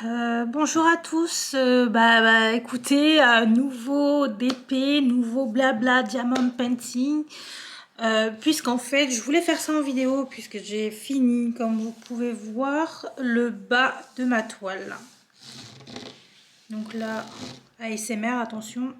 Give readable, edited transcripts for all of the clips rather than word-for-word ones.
Bonjour à tous, écoutez, nouveau DP, nouveau blabla diamond painting, puisqu'en fait je voulais faire ça en vidéo puisque j'ai fini, comme vous pouvez voir, le bas de ma toile. Donc là, ASMR, attention.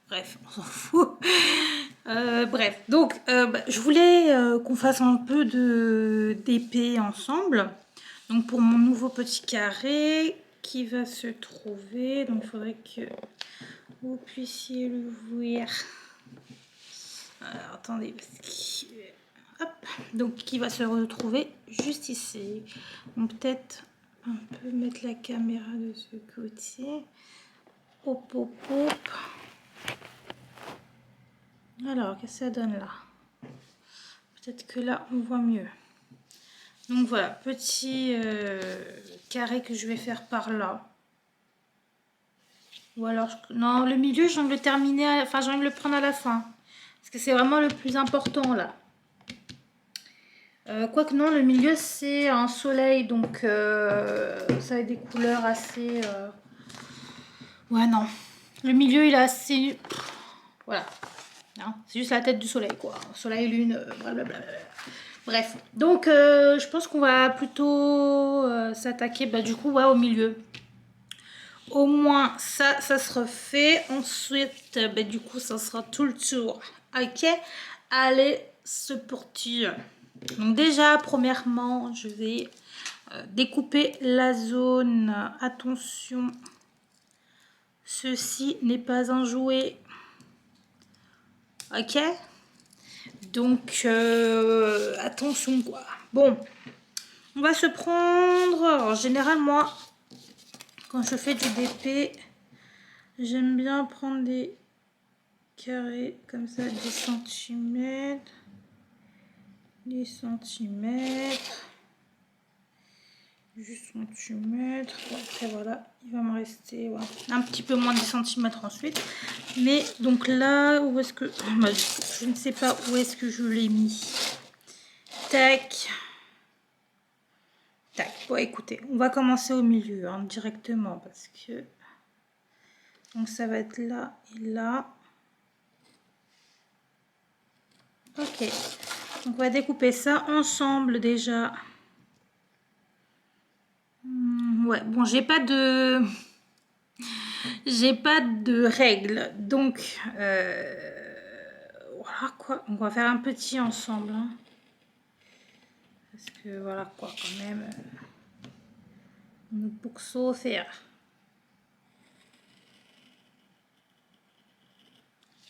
Bref, on s'en fout. Bref, donc je voulais qu'on fasse un peu de d'épée ensemble. Donc pour mon nouveau petit carré qui va se trouver, donc il faudrait que vous puissiez le voir. Alors, attendez, hop, donc qui va se retrouver juste ici. Donc peut-être un peu mettre la caméra de ce côté. Hop, hop, hop. Alors, qu'est-ce que ça donne là? Peut-être que là, on voit mieux. Donc voilà, petit carré que je vais faire par là. Ou alors, non, le milieu, j'ai envie de le terminer, enfin, j'ai envie de le prendre à la fin. Parce que c'est vraiment le plus important là. Quoique non, le milieu, c'est un soleil, donc ça a des couleurs assez... Ouais, non. Le milieu, il est assez... Voilà. Hein, c'est juste la tête du soleil, quoi. Soleil, lune, blablabla. Bref. Donc, je pense qu'on va plutôt s'attaquer, du coup, ouais, au milieu. Au moins, ça sera fait. Ensuite, du coup, ça sera tout le tour. Ok? Allez, c'est parti. Donc déjà, premièrement, je vais découper la zone. Attention, ceci n'est pas un jouet. Ok? Donc, attention quoi. Bon, on va se prendre... En général, moi, quand je fais du DP, j'aime bien prendre des carrés comme ça, 10 cm. 10 cm. 10 cm. Bon, après, voilà, il va me rester un petit peu moins de 10 cm ensuite. Mais donc là, où est-ce que... je ne sais pas où est-ce que je l'ai mis. Tac. Tac. Bon, écoutez, on va commencer au milieu directement parce que... Donc ça va être là et là. Ok. Donc on va découper ça ensemble déjà. Ouais, bon, j'ai pas de règles, donc voilà quoi. On va faire un petit ensemble, hein. Parce que voilà quoi, quand même, on peut que faire.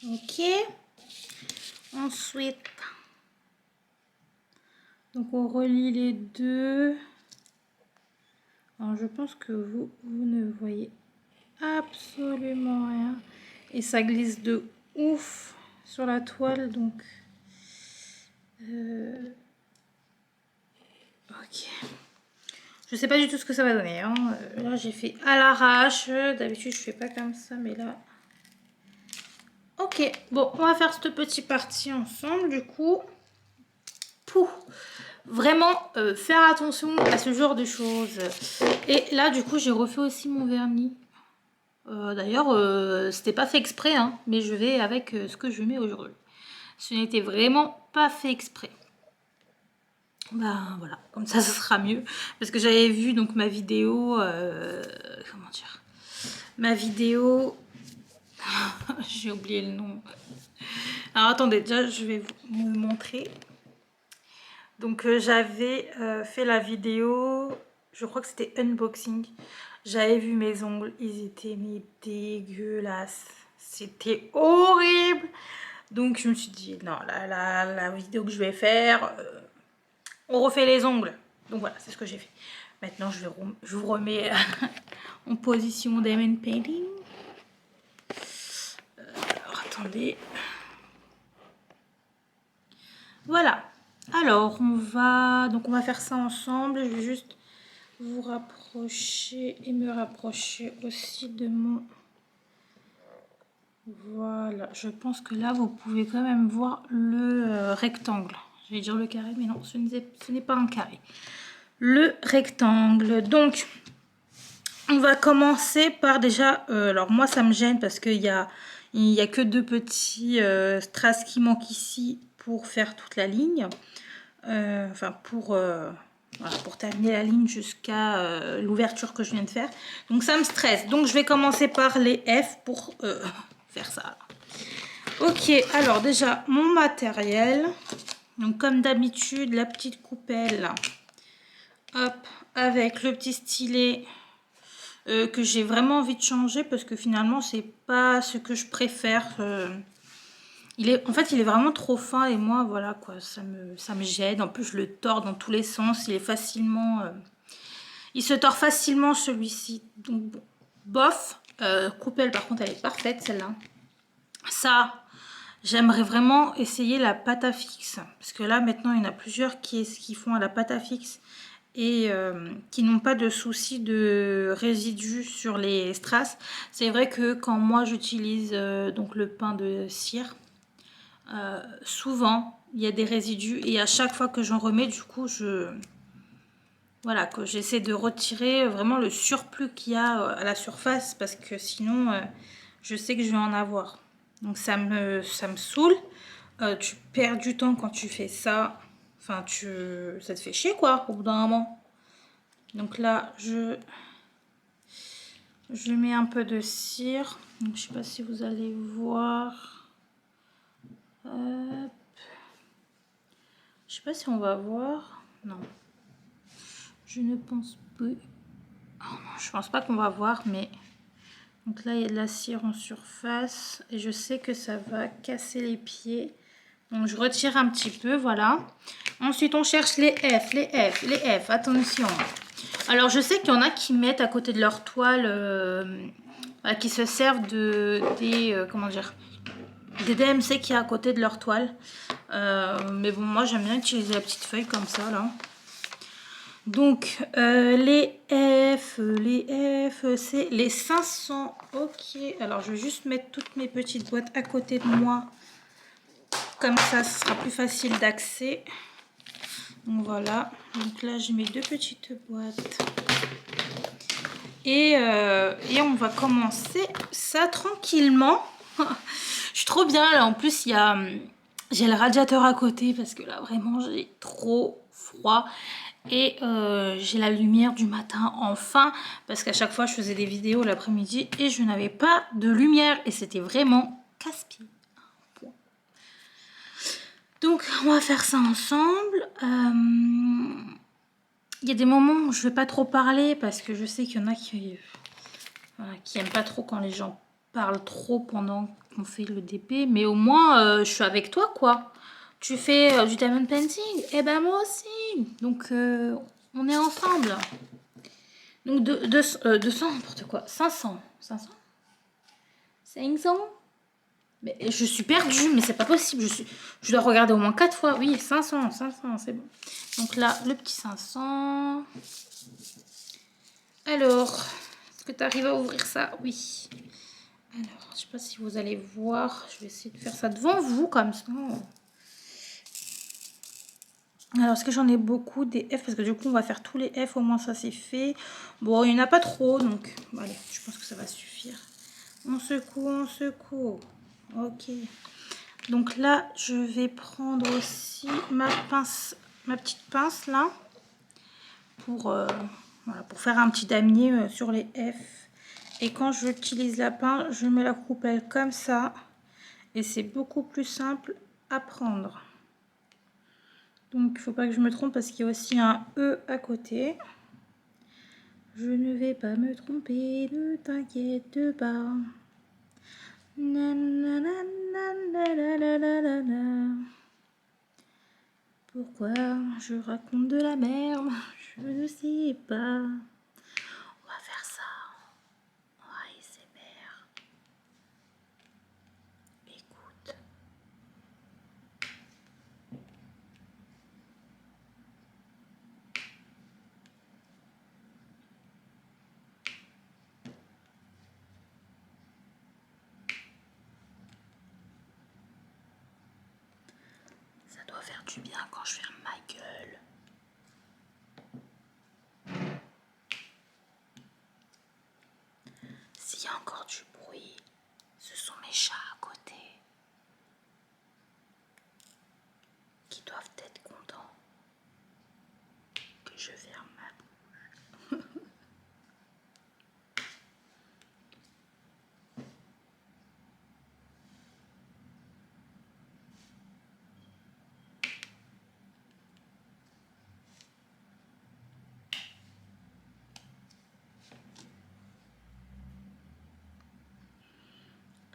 Ok. Ensuite, donc on relie les deux. Alors je pense que vous ne voyez absolument rien et ça glisse de ouf sur la toile, donc ok, je sais pas du tout ce que ça va donner, hein. Là j'ai fait à l'arrache, d'habitude je fais pas comme ça, mais là ok. Bon, on va faire cette petite partie ensemble du coup. Pouh. Vraiment faire attention à ce genre de choses. Et là du coup j'ai refait aussi mon vernis. D'ailleurs, c'était pas fait exprès, hein, mais je vais avec ce que je mets aujourd'hui. Ce n'était vraiment pas fait exprès. Ben voilà, comme ça, ce sera mieux. Parce que j'avais vu donc ma vidéo... comment dire? Ma vidéo... J'ai oublié le nom. Alors attendez, déjà, je vais vous montrer. Donc j'avais fait la vidéo... Je crois que c'était unboxing. J'avais vu mes ongles, ils étaient mais dégueulasses. C'était horrible. Donc je me suis dit, non, la vidéo que je vais faire, on refait les ongles. Donc voilà, c'est ce que j'ai fait. Maintenant, je vous remets en position diamond painting. Alors, attendez. Voilà. Alors, on va faire ça ensemble. Je vais juste vous rapprocher et me rapprocher aussi de mon... Voilà, je pense que là, vous pouvez quand même voir le rectangle. Je vais dire le carré, mais non, ce n'est pas un carré. Le rectangle. Donc, on va commencer par déjà... alors, moi, ça me gêne parce qu'il y a que deux petits strass qui manquent ici pour faire toute la ligne. Enfin, voilà, pour terminer la ligne jusqu'à l'ouverture que je viens de faire. Donc, ça me stresse. Donc, je vais commencer par les F pour faire ça. Ok, alors déjà, mon matériel. Donc, comme d'habitude, la petite coupelle. Hop, avec le petit stylet que j'ai vraiment envie de changer parce que finalement, c'est pas ce que je préfère. En fait, il est vraiment trop fin et moi, voilà quoi, ça me gêne. En plus, je le tords dans tous les sens. Il est facilement... il se tord facilement celui-ci. Donc, bon, bof. Coupelle, par contre, elle est parfaite, celle-là. Ça, j'aimerais vraiment essayer la pâte à fixe. Parce que là, maintenant, il y en a plusieurs qui font à la pâte à fixe et qui n'ont pas de souci de résidus sur les strass. C'est vrai que quand moi, j'utilise donc le pain de cire, souvent, il y a des résidus et à chaque fois que j'en remets, du coup, voilà, que j'essaie de retirer vraiment le surplus qu'il y a à la surface parce que sinon, je sais que je vais en avoir. Donc ça me saoule. Tu perds du temps quand tu fais ça. Enfin, ça te fait chier quoi, au bout d'un moment. Donc là, je mets un peu de cire. Donc, je sais pas si vous allez voir. Hop. Je sais pas si on va voir. Non. Je ne pense pas. Oh non, je pense pas qu'on va voir, mais... Donc là, il y a de la cire en surface. Et je sais que ça va casser les pieds. Donc, je retire un petit peu, voilà. Ensuite, on cherche les F, les F, les F. Attention. Alors, je sais qu'il y en a qui mettent à côté de leur toile... qui se servent comment dire, des DMC qui est à côté de leur toile. Mais bon, moi, j'aime bien utiliser la petite feuille comme ça, là. Donc, les F, c'est les 500. Ok, alors je vais juste mettre toutes mes petites boîtes à côté de moi. Comme ça, ce sera plus facile d'accès. Donc voilà, donc là, je mets deux petites boîtes. Et on va commencer ça tranquillement. Je suis trop bien là. En plus, j'ai le radiateur à côté parce que là, vraiment, j'ai trop froid. Et j'ai la lumière du matin enfin, parce qu'à chaque fois je faisais des vidéos l'après-midi et je n'avais pas de lumière et c'était vraiment casse-pied. Donc on va faire ça ensemble. Il y a des moments où je ne vais pas trop parler parce que je sais qu'il y en a qui aiment pas trop quand les gens parlent trop pendant qu'on fait le DP, mais au moins je suis avec toi quoi. Tu fais du diamond painting, et ben moi aussi. Donc on est ensemble. Donc 200, n'importe quoi. 500. 500 500. Mais je suis perdue, mais c'est pas possible. Je dois regarder au moins 4 fois. Oui, 500, c'est bon. Donc là, le petit 500. Alors, est-ce que tu arrives à ouvrir ça? Oui. Alors, je sais pas si vous allez voir. Je vais essayer de faire ça devant vous, comme ça. Alors, est-ce que j'en ai beaucoup des F? Parce que du coup, on va faire tous les F, au moins ça c'est fait. Bon, il n'y en a pas trop, donc allez, je pense que ça va suffire. On secoue, on secoue. Ok. Donc là, je vais prendre aussi ma pince, ma petite pince là, pour, voilà, pour faire un petit damier sur les F. Et quand j'utilise la pince, je mets la coupelle comme ça. Et c'est beaucoup plus simple à prendre. Donc, il ne faut pas que je me trompe parce qu'il y a aussi un E à côté. Je ne vais pas me tromper, ne t'inquiète pas. Pourquoi je raconte de la merde? Je ne sais pas. On va faire ça. ASMR. Écoute. doit faire du bien quand je ferme ma gueule. S'il y a encore du bruit, ce sont mes chats à côté qui doivent être contents que je ferme ma bouche.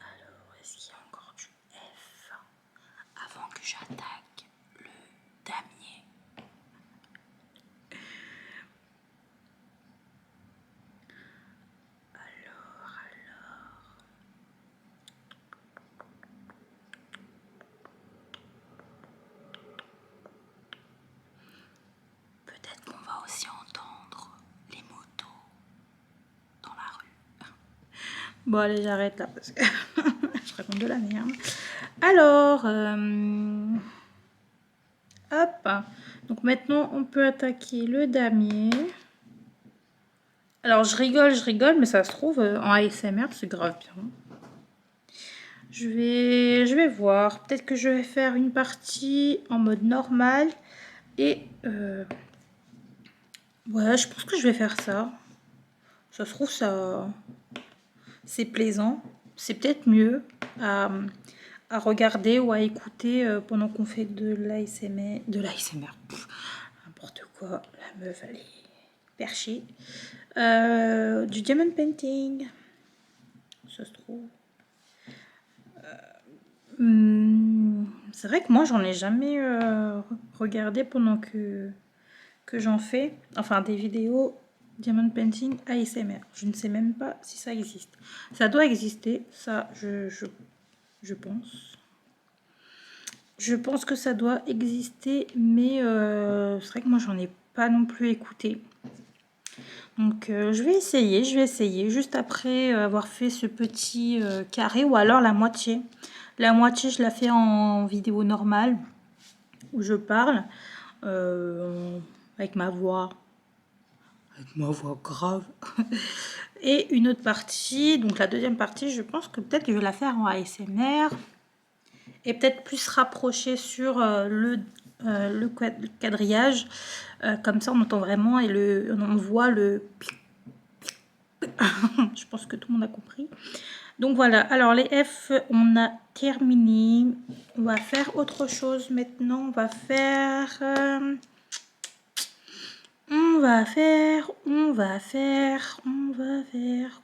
Alors, est-ce qu'il y a encore du F avant que j'attaque le damier? Peut-être qu'on va aussi entendre les motos dans la rue. Bon, allez, j'arrête là parce que je raconte de la merde. Alors, hop. Donc maintenant, on peut attaquer le damier. Alors, je rigole, mais ça se trouve, en ASMR, c'est grave bien. Je vais voir. Peut-être que je vais faire une partie en mode normal. Et, ouais, je pense que je vais faire ça. Ça se trouve, ça... c'est plaisant. C'est peut-être mieux à regarder ou à écouter pendant qu'on fait de l'ASMR. De l'ASMR. N'importe quoi. La meuf, elle est perchée. Du diamond painting. Ça se trouve. C'est vrai que moi, j'en ai jamais regardé pendant que j'en fais. Enfin, des vidéos diamond painting ASMR. Je ne sais même pas si ça existe. Ça doit exister, ça, je pense. Je pense que ça doit exister, mais c'est vrai que moi, j'en ai pas non plus écouté. Donc, je vais essayer, juste après avoir fait ce petit carré, ou alors la moitié. La moitié, je la fais en vidéo normale, où je parle, avec ma voix grave. Et une autre partie, donc la deuxième partie, je pense que peut-être que je vais la faire en ASMR. Et peut-être plus rapprocher sur le quadrillage. Comme ça, on entend vraiment et on voit le... Je pense que tout le monde a compris. Donc voilà, alors les F, on a terminé. On va faire autre chose maintenant. On va faire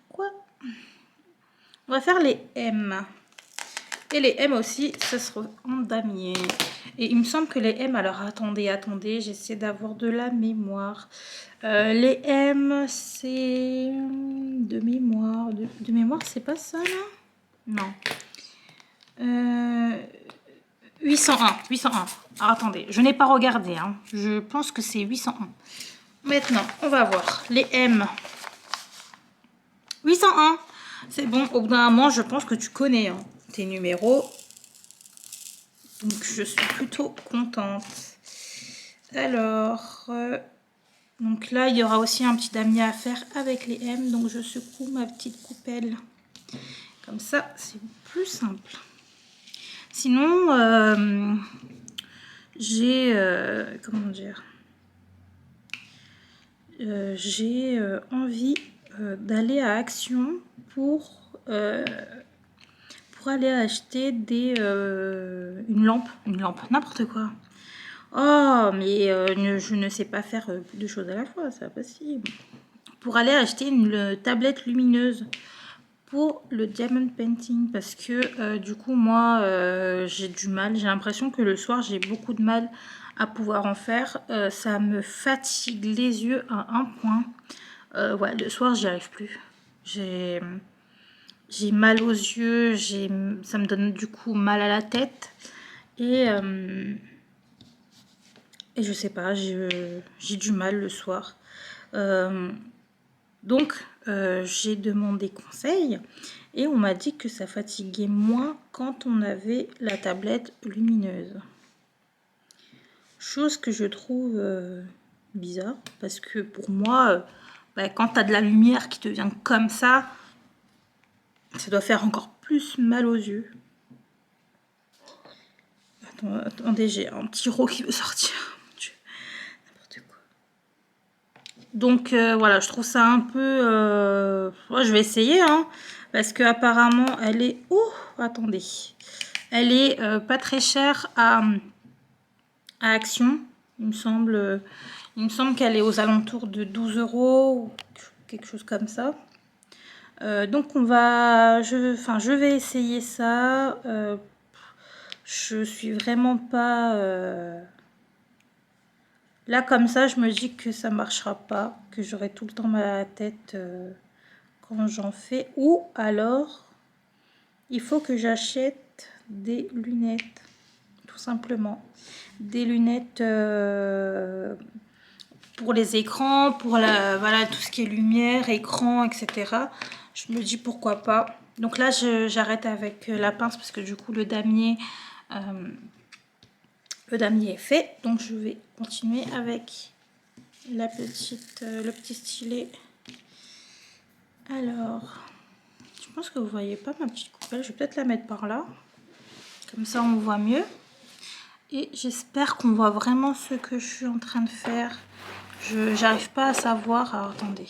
quoi? On va faire les M. Et les M aussi, ça sera en damier. Et il me semble que les M, alors attendez, j'essaie d'avoir de la mémoire. Les M, c'est de mémoire. De mémoire, c'est pas ça là? Non. 801. Alors attendez, je n'ai pas regardé. Hein. Je pense que c'est 801. Maintenant, on va voir. Les M. 801. C'est bon, au bout d'un moment, je pense que tu connais hein, tes numéros. Donc, je suis plutôt contente. Alors, donc là, il y aura aussi un petit damier à faire avec les M. Donc, je secoue ma petite coupelle. Comme ça, c'est plus simple. Sinon, j'ai... comment dire j'ai envie d'aller à Action pour aller acheter une lampe, n'importe quoi. Oh, mais je ne sais pas faire plus de choses à la fois, c'est pas possible. Pour aller acheter une tablette lumineuse pour le diamond painting parce que du coup moi j'ai du mal, j'ai l'impression que le soir j'ai beaucoup de mal à pouvoir en faire, ça me fatigue les yeux à un point, ouais, le soir j'y arrive plus, j'ai mal aux yeux, ça me donne du coup mal à la tête et je sais pas, j'ai du mal le soir. Donc, j'ai demandé conseil et on m'a dit que ça fatiguait moins quand on avait la tablette lumineuse. Chose que je trouve bizarre, parce que pour moi, quand tu as de la lumière qui te vient comme ça doit faire encore plus mal aux yeux. Attendez, j'ai un petit rot qui veut sortir. N'importe quoi. Donc voilà, je trouve ça un peu... je vais essayer, hein, parce que apparemment elle est... Oh, attendez. Elle est pas très chère à Action. Il me semble qu'elle est aux alentours de 12 € ou quelque chose comme ça. Donc je vais essayer ça. Je suis vraiment pas... Là, comme ça, je me dis que ça marchera pas, que j'aurai tout le temps ma tête quand j'en fais. Ou alors, il faut que j'achète des lunettes, tout simplement. Des lunettes pour les écrans, pour voilà, tout ce qui est lumière, écran, etc. Je me dis pourquoi pas. Donc là, j'arrête avec la pince parce que du coup, le damier est fait. Donc je vais continuer avec le petit stylet. Alors, je pense que vous voyez pas ma petite coupelle. Je vais peut-être la mettre par là. Comme ça, on voit mieux. Et j'espère qu'on voit vraiment ce que je suis en train de faire. J'arrive pas à savoir. Alors, attendez.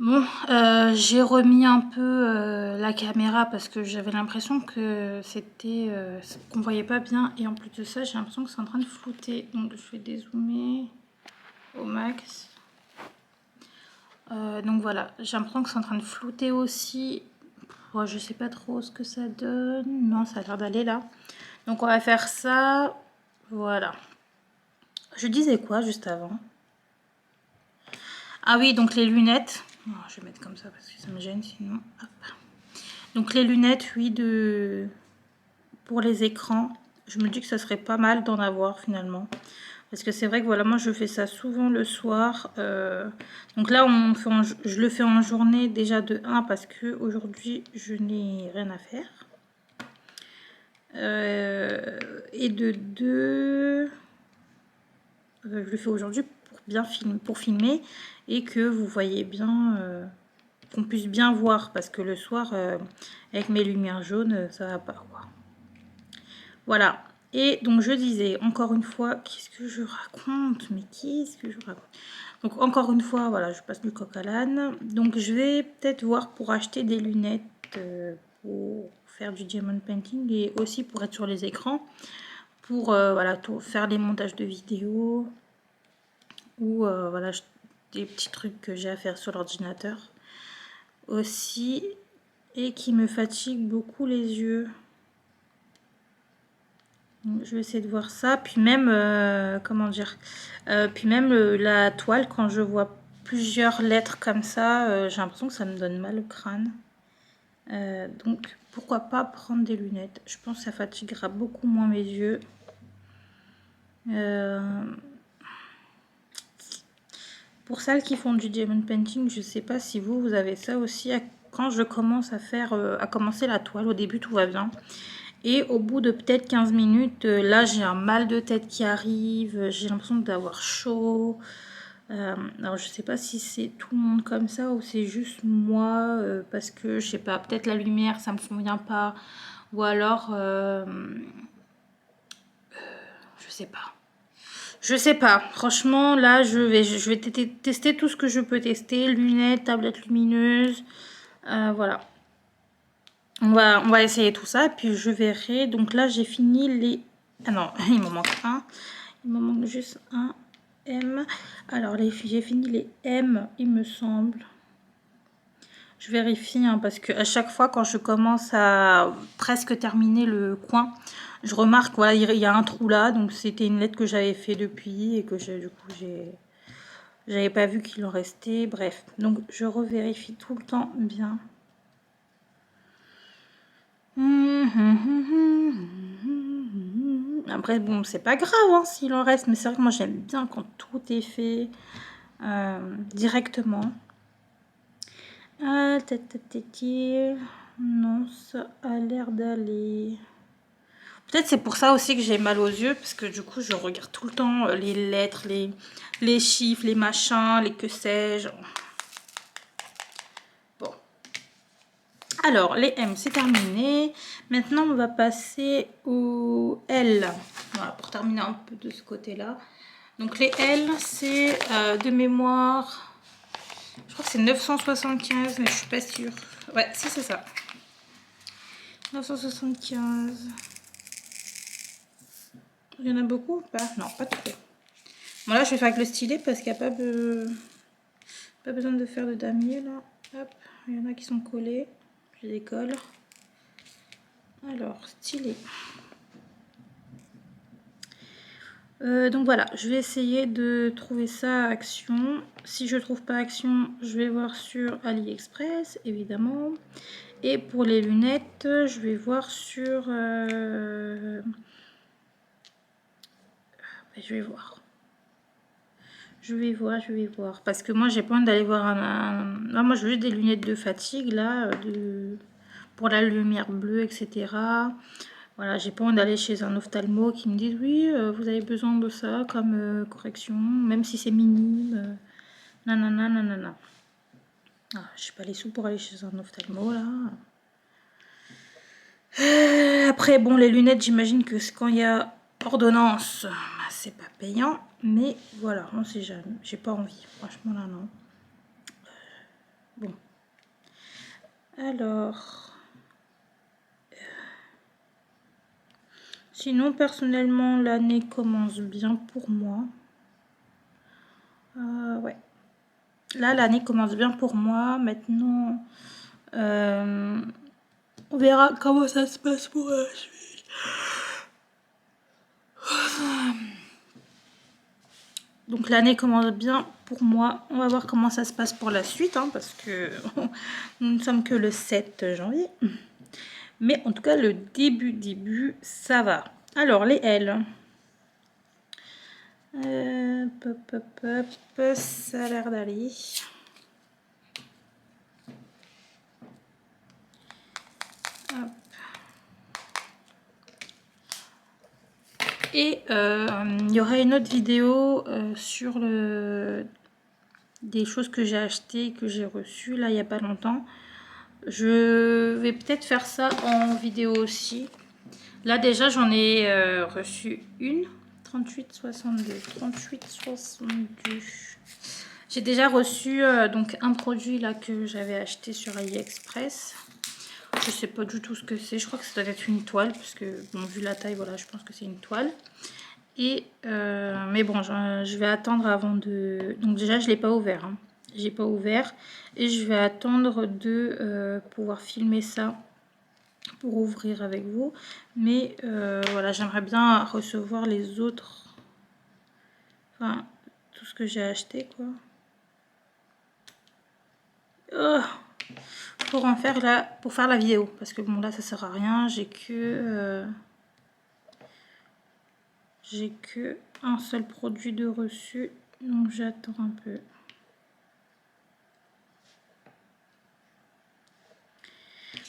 Bon, j'ai remis un peu la caméra parce que j'avais l'impression que c'était qu'on voyait pas bien, et en plus de ça j'ai l'impression que c'est en train de flouter, donc je vais dézoomer au max. Donc voilà, j'ai l'impression que c'est en train de flouter aussi. Je sais pas trop ce que ça donne. Non, ça a l'air d'aller là. Donc on va faire ça. Voilà. Je disais quoi juste avant? Ah oui, donc les lunettes. Oh, je vais mettre comme ça parce que ça me gêne sinon. Hop. Donc les lunettes, oui, pour les écrans. Je me dis que ça serait pas mal d'en avoir finalement. Parce que c'est vrai que voilà, moi je fais ça souvent le soir. Donc là, je le fais en journée déjà de 1 parce que aujourd'hui je n'ai rien à faire. Et de 2, je le fais aujourd'hui pour bien filmer et que vous voyez bien, qu'on puisse bien voir, parce que le soir avec mes lumières jaunes ça va pas quoi. Voilà. Et donc je disais encore une fois, qu'est-ce que je raconte, mais qu'est-ce que je raconte. Donc encore une fois, voilà, je passe du coq à l'âne. Donc je vais peut-être voir pour acheter des lunettes pour faire du diamond painting et aussi pour être sur les écrans, pour voilà, faire des montages de vidéos ou voilà, des petits trucs que j'ai à faire sur l'ordinateur aussi et qui me fatiguent beaucoup les yeux. Donc, je vais essayer de voir ça, puis même comment dire, puis même la toile, quand je vois plusieurs lettres comme ça, j'ai l'impression que ça me donne mal au crâne. Donc pourquoi pas prendre des lunettes. Je pense que ça fatiguera beaucoup moins mes yeux. Pour celles qui font du diamond painting, je sais pas si vous avez ça aussi. Quand je commence à commencer la toile, au début tout va bien. Et au bout de peut-être 15 minutes, là j'ai un mal de tête qui arrive, j'ai l'impression d'avoir chaud. Alors je sais pas si c'est tout le monde comme ça ou c'est juste moi, parce que je sais pas, peut-être la lumière ça me convient pas, ou alors je sais pas. Je sais pas, franchement là je vais tester tout ce que je peux tester, lunettes, tablettes lumineuses, voilà. On va essayer tout ça, et puis je verrai. Donc là, j'ai fini les... Ah non, il me manque un. Il me manque juste un M. Alors, j'ai fini les M, il me semble. Je vérifie, hein, parce que à chaque fois, quand je commence à presque terminer le coin, je remarque, voilà, il y a un trou là. Donc, c'était une lettre que j'avais fait depuis et que du coup, j'avais pas vu qu'il en restait. Bref, donc je revérifie tout le temps bien. Après, bon, c'est pas grave hein, s'il en reste, mais c'est vrai que moi j'aime bien quand tout est fait directement. Ah, non, ça a l'air d'aller. Peut-être c'est pour ça aussi que j'ai mal aux yeux, parce que du coup je regarde tout le temps les lettres, les chiffres, les machins, les que sais-je. Bon. Alors, les M, c'est terminé. Maintenant, on va passer au L. Voilà, pour terminer un peu de ce côté-là. Donc, les L, c'est de mémoire. Je crois que c'est 975, mais je suis pas sûre. Ouais, si, c'est ça. 975. Il y en a beaucoup ou pas? Non, pas trop. Bon, là, je vais faire avec le stylet parce qu'il n'y a pas besoin de faire de damier, là. Hop, il y en a qui sont collés. Je les colle. Alors, stylet. Donc voilà, je vais essayer de trouver ça à Action. Si je trouve pas Action, je vais voir sur AliExpress, évidemment. Et pour les lunettes, je vais voir sur... je vais voir. Je vais voir. Parce que moi, j'ai pas envie d'aller voir Non, moi, je veux juste des lunettes de fatigue, là, pour la lumière bleue, etc. Voilà, j'ai pas envie d'aller chez un ophtalmo qui me dit oui, vous avez besoin de ça comme correction, même si c'est minime. Nanana, nanana. Ah, je sais pas les sous pour aller chez un ophtalmo là. Après, bon, les lunettes, j'imagine que quand il y a ordonnance, bah, c'est pas payant. Mais voilà, on sait jamais. J'ai pas envie. Franchement, là, non. Bon. Alors. Sinon, personnellement, l'année commence bien pour moi. Ouais. Là, l'année commence bien pour moi. Maintenant, on verra comment ça se passe pour la suite. Donc l'année commence bien pour moi. On va voir comment ça se passe pour la suite, hein, parce que nous ne sommes que le 7 janvier. Mais en tout cas, le début, ça va. Alors, les L. Ça a l'air d'aller. Et il y aura une autre vidéo sur des choses que j'ai achetées, que j'ai reçues là il n'y a pas longtemps. Je vais peut-être faire ça en vidéo aussi. Là déjà j'en ai reçu une. 38,62. J'ai déjà reçu donc un produit là que j'avais acheté sur AliExpress. Je sais pas du tout ce que c'est. Je crois que ça doit être une toile parce que bon, vu la taille, voilà, je pense que c'est une toile. Et mais bon, je vais attendre avant de. Donc déjà, je l'ai pas ouvert. Hein. J'ai pas ouvert et je vais attendre de pouvoir filmer ça pour ouvrir avec vous. Mais voilà, j'aimerais bien recevoir les autres. Enfin, tout ce que j'ai acheté, quoi. Oh, pour en faire là, pour faire la vidéo, parce que bon là, ça sert à rien. J'ai que un seul produit de reçu, donc j'attends un peu.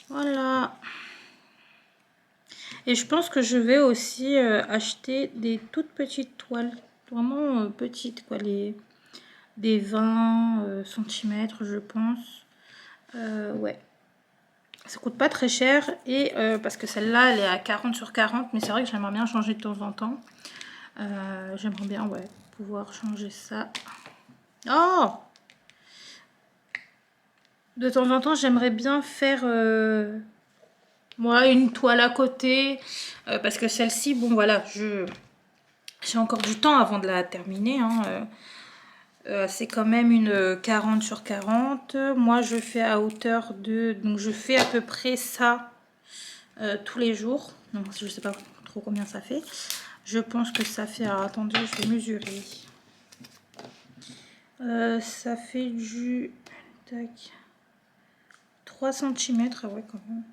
Voilà. Et je pense que je vais aussi acheter des toutes petites toiles, vraiment petites, quoi, des 20 cm, je pense. Ouais. Ça coûte pas très cher et parce que celle-là, elle est à 40 sur 40, mais c'est vrai que j'aimerais bien changer de temps en temps. J'aimerais bien, ouais, pouvoir changer ça. Oh! De temps en temps, j'aimerais bien faire moi une toile à côté parce que celle-ci, bon voilà, j'ai encore du temps avant de la terminer. Hein, c'est quand même une 40 sur 40. Moi, je fais à hauteur de... Donc, je fais à peu près ça tous les jours. Donc, je sais pas trop combien ça fait. Je pense que ça fait... Alors, attendez, je vais mesurer. Ça fait du... Tac. 3 cm. Ah ouais, quand même.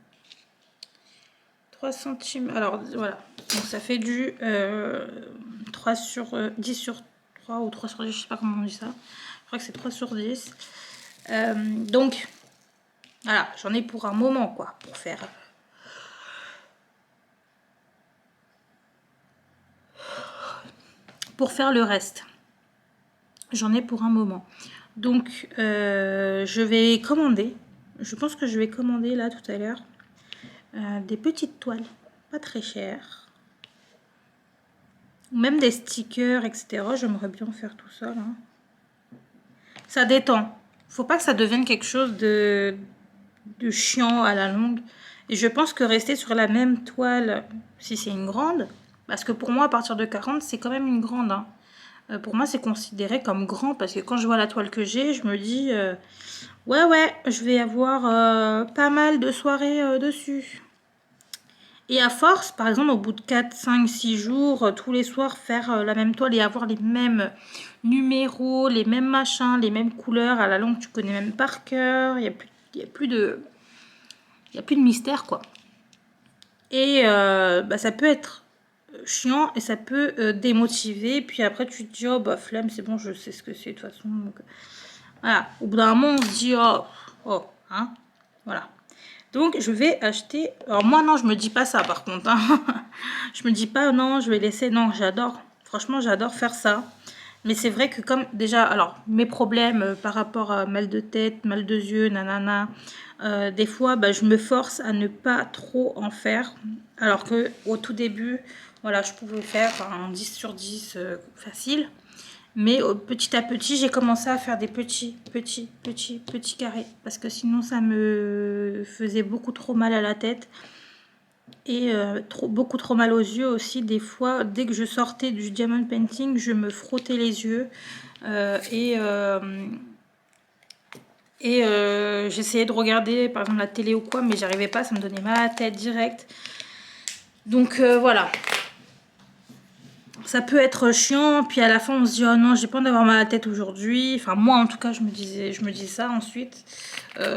3 centimes. Alors voilà, donc ça fait du 3 sur 10 sur 3 ou 3 sur 10, je sais pas comment on dit ça. Je crois que c'est 3 sur 10. Donc voilà, j'en ai pour un moment quoi, pour faire le reste. J'en ai pour un moment. Donc je vais commander. Je pense que je vais commander là tout à l'heure des petites toiles, pas très chères. Même des stickers, etc. J'aimerais bien faire tout ça là. Ça détend. Faut pas que ça devienne quelque chose de chiant à la longue. Et je pense que rester sur la même toile, si c'est une grande, parce que pour moi, à partir de 40, c'est quand même une grande. Hein. Pour moi, c'est considéré comme grand, parce que quand je vois la toile que j'ai, je me dis, ouais, je vais avoir pas mal de soirées dessus. Et à force, par exemple, au bout de 4, 5, 6 jours, tous les soirs, faire la même toile et avoir les mêmes numéros, les mêmes machins, les mêmes couleurs, à la longue, tu connais même par cœur, il n'y a plus de mystère, quoi. Et ça peut être chiant et ça peut démotiver. Puis après, tu te dis, oh, bah, flemme, c'est bon, je sais ce que c'est, de toute façon. Donc, voilà. Au bout d'un moment, on se dit, hein, voilà. Donc, je vais acheter... Alors, moi, non, je me dis pas ça, par contre. Hein. Je me dis pas, non, je vais laisser... Non, j'adore. Franchement, j'adore faire ça. Mais c'est vrai que comme déjà... Alors, mes problèmes par rapport à mal de tête, mal de yeux, nanana... des fois, je me force à ne pas trop en faire. Alors que au tout début, voilà, je pouvais faire un 10 sur 10 facile. Mais petit à petit, j'ai commencé à faire des petits carrés. Parce que sinon, ça me faisait beaucoup trop mal à la tête. Et beaucoup trop mal aux yeux aussi. Des fois, dès que je sortais du diamond painting, je me frottais les yeux. J'essayais de regarder, par exemple, la télé ou quoi, mais j'arrivais pas. Ça me donnait mal à la tête direct. Donc voilà. Ça peut être chiant, puis à la fin on se dit oh non, j'ai pas envie d'avoir mal à la tête aujourd'hui. Enfin moi en tout cas je me dis ça ensuite.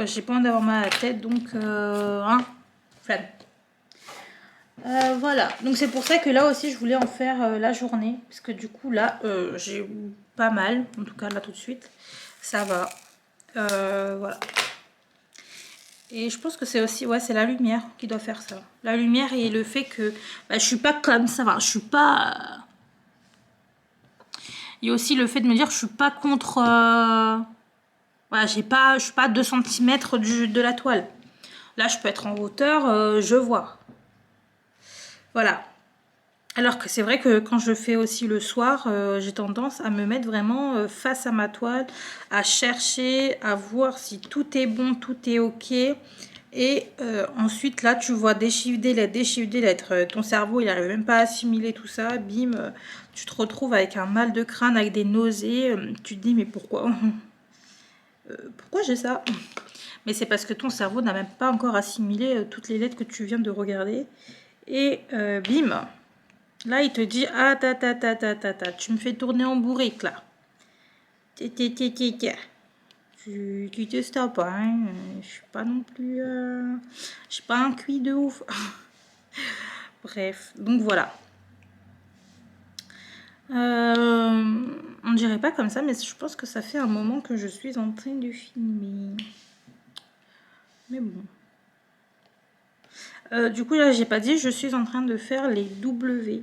J'ai pas envie d'avoir mal à la tête, donc hein, flemme. Voilà, donc c'est pour ça que là aussi je voulais en faire la journée, parce que du coup là j'ai pas mal, en tout cas là tout de suite, ça va. Voilà. Et je pense que c'est aussi, ouais, c'est la lumière qui doit faire ça. La lumière et le fait que je suis pas comme ça, enfin, je suis pas... Il y a aussi le fait de me dire je suis pas contre... Voilà, je suis pas à 2 cm de la toile. Là, je peux être en hauteur, je vois. Voilà. Alors que c'est vrai que quand je fais aussi le soir, j'ai tendance à me mettre vraiment face à ma toile, à chercher, à voir si tout est bon, tout est ok. Et ensuite, là, tu vois des chiffres des lettres. Ton cerveau, il n'arrive même pas à assimiler tout ça. Bim, tu te retrouves avec un mal de crâne, avec des nausées. Tu te dis, mais pourquoi pourquoi j'ai ça? Mais c'est parce que ton cerveau n'a même pas encore assimilé toutes les lettres que tu viens de regarder. Et bim, là, il te dit, ah, tu me fais tourner en bourrique, là. Tu te stoppes, hein. Je suis pas non plus... je suis pas un cuit de ouf. Bref, donc voilà. On dirait pas comme ça, mais je pense que ça fait un moment que je suis en train de filmer. Mais bon. Du coup, là, j'ai pas dit, je suis en train de faire les W.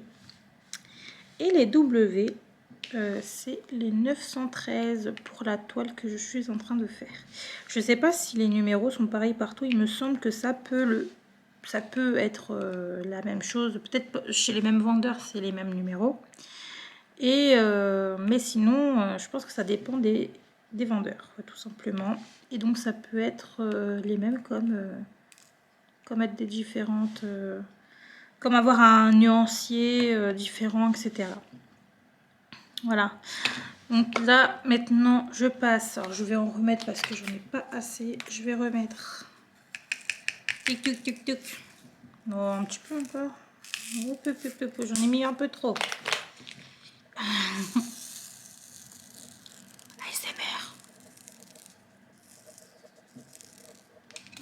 Et les W, c'est les 913 pour la toile que je suis en train de faire. Je sais pas si les numéros sont pareils partout. Il me semble que ça peut être la même chose. Peut-être chez les mêmes vendeurs, c'est les mêmes numéros. Mais sinon, je pense que ça dépend des vendeurs, tout simplement. Et donc, ça peut être les mêmes comme être des différentes... comme avoir un nuancier différent, etc. Voilà. Donc là, maintenant, je passe. Alors, je vais en remettre parce que j'en ai pas assez. Je vais remettre. Tic, tic, tic, tic. Non, un petit peu encore. J'en ai mis un peu trop. ASMR.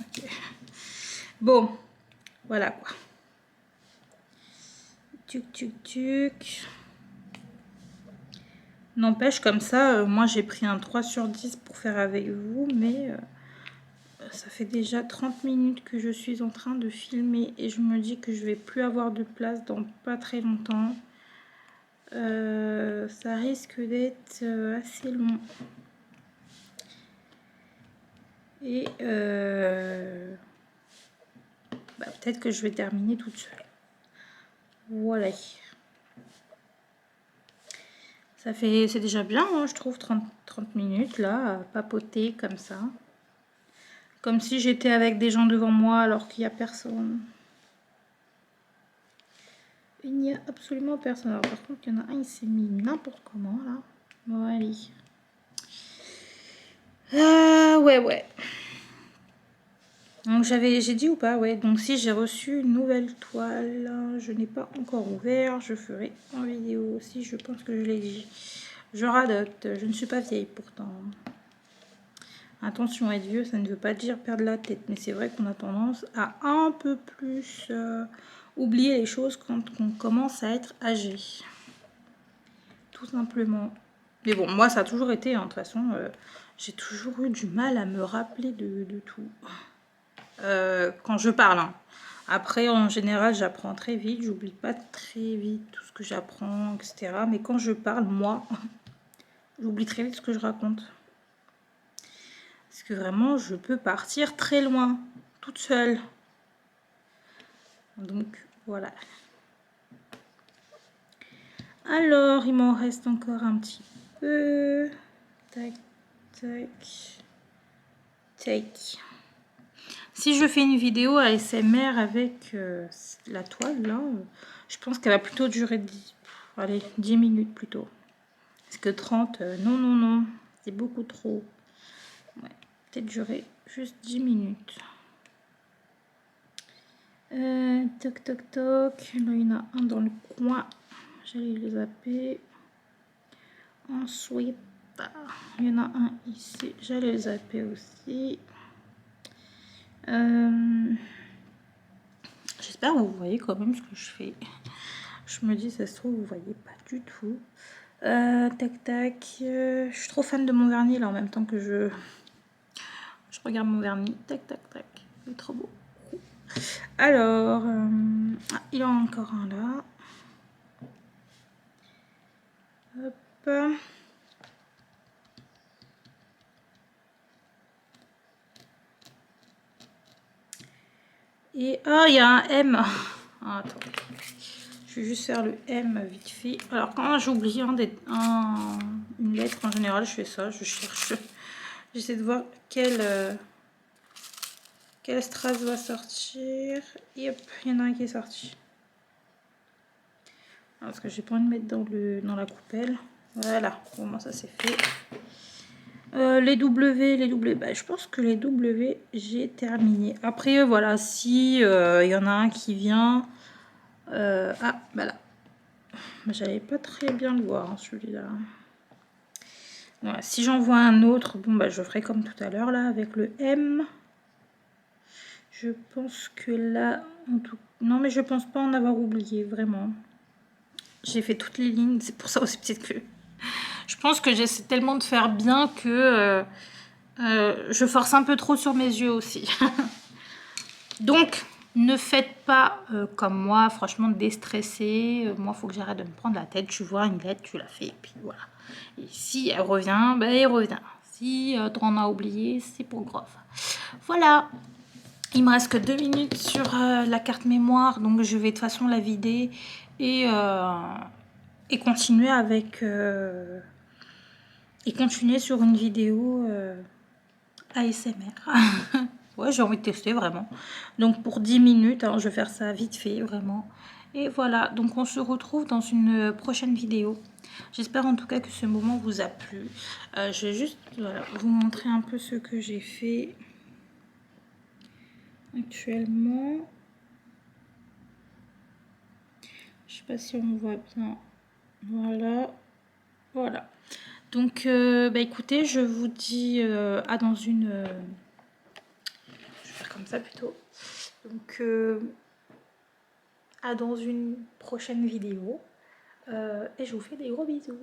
Ok. Bon, voilà quoi. Tuc, tuc, tuc. N'empêche, comme ça, moi j'ai pris un 3 sur 10 pour faire avec vous, mais ça fait déjà 30 minutes que je suis en train de filmer et je me dis que je vais plus avoir de place dans pas très longtemps. Ça risque d'être assez long. Et peut-être que je vais terminer toute seule. Voilà. C'est déjà bien, hein, je trouve, 30 minutes là, à papoter comme ça. Comme si j'étais avec des gens devant moi alors qu'il n'y a personne. Il n'y a absolument personne. Alors par contre, il y en a un, il s'est mis n'importe comment là. Bon, allez. Ouais. Donc j'ai dit ou pas, ouais. Donc si j'ai reçu une nouvelle toile, je n'ai pas encore ouvert, je ferai en vidéo aussi, je pense que je l'ai dit. Je radote, je ne suis pas vieille pourtant. Attention, être vieux, ça ne veut pas dire perdre la tête, mais c'est vrai qu'on a tendance à un peu plus oublier les choses quand on commence à être âgé. Tout simplement. Mais bon, moi ça a toujours été, hein, de toute façon, j'ai toujours eu du mal à me rappeler de tout. Quand je parle. Hein. Après, en général, j'apprends très vite. J'oublie pas très vite tout ce que j'apprends, etc. Mais quand je parle, moi, j'oublie très vite ce que je raconte. Parce que vraiment, je peux partir très loin, toute seule. Donc, voilà. Alors, il m'en reste encore un petit peu. Tac, tac, tac. Si je fais une vidéo ASMR avec la toile, là, je pense qu'elle va plutôt durer 10 minutes plutôt. Parce que 30, non, c'est beaucoup trop. Ouais, peut-être durer juste 10 minutes. Toc, toc, toc. Là, il y en a un dans le coin. J'allais le zapper. Ensuite, il y en a un ici. J'allais le zapper aussi. J'espère que vous voyez quand même ce que je fais. Je me dis, ça se trouve, vous voyez pas du tout. Tac, tac. Je suis trop fan de mon vernis là en même temps que je regarde mon vernis. Tac, tac, tac. Il est trop beau. Alors, il y en a encore un là. Hop. Et il y a un M. Attends. Je vais juste faire le M vite fait. Alors, quand j'oublie une lettre, en général, je fais ça. Je cherche. J'essaie de voir quelle strass va sortir. Et hop, il y en a un qui est sorti. Parce que j'ai pas envie de mettre dans la coupelle. Voilà, au moins ça c'est fait. Les W, je pense que les W, j'ai terminé. Après, voilà, si y en a un qui vient... là. J'allais pas très bien le voir, hein, celui-là. Voilà, si j'en vois un autre, bon, je ferai comme tout à l'heure, là, avec le M. Je pense que là... Non, mais je pense pas en avoir oublié, vraiment. J'ai fait toutes les lignes, c'est pour ça aussi peut-être que... Je pense que j'essaie tellement de faire bien que je force un peu trop sur mes yeux aussi. Donc, ne faites pas comme moi, franchement, déstresser. Moi, il faut que j'arrête de me prendre la tête. Tu vois une lettre, tu la fais, et puis voilà. Et si elle revient, elle revient. Si tu en as oublié, c'est pas grave. Voilà. Il me reste que 2 minutes sur la carte mémoire, donc je vais de toute façon la vider et continuer avec... et continuer sur une vidéo ASMR. Ouais, j'ai envie de tester vraiment. Donc pour 10 minutes, hein, je vais faire ça vite fait, vraiment. Et voilà, donc on se retrouve dans une prochaine vidéo. J'espère en tout cas que ce moment vous a plu. Je vais juste vous montrer un peu ce que j'ai fait actuellement. Je sais pas si on voit bien. Voilà. Donc, écoutez, je vous dis à dans une... je vais faire comme ça plutôt. Donc, à dans une prochaine vidéo. Et je vous fais des gros bisous.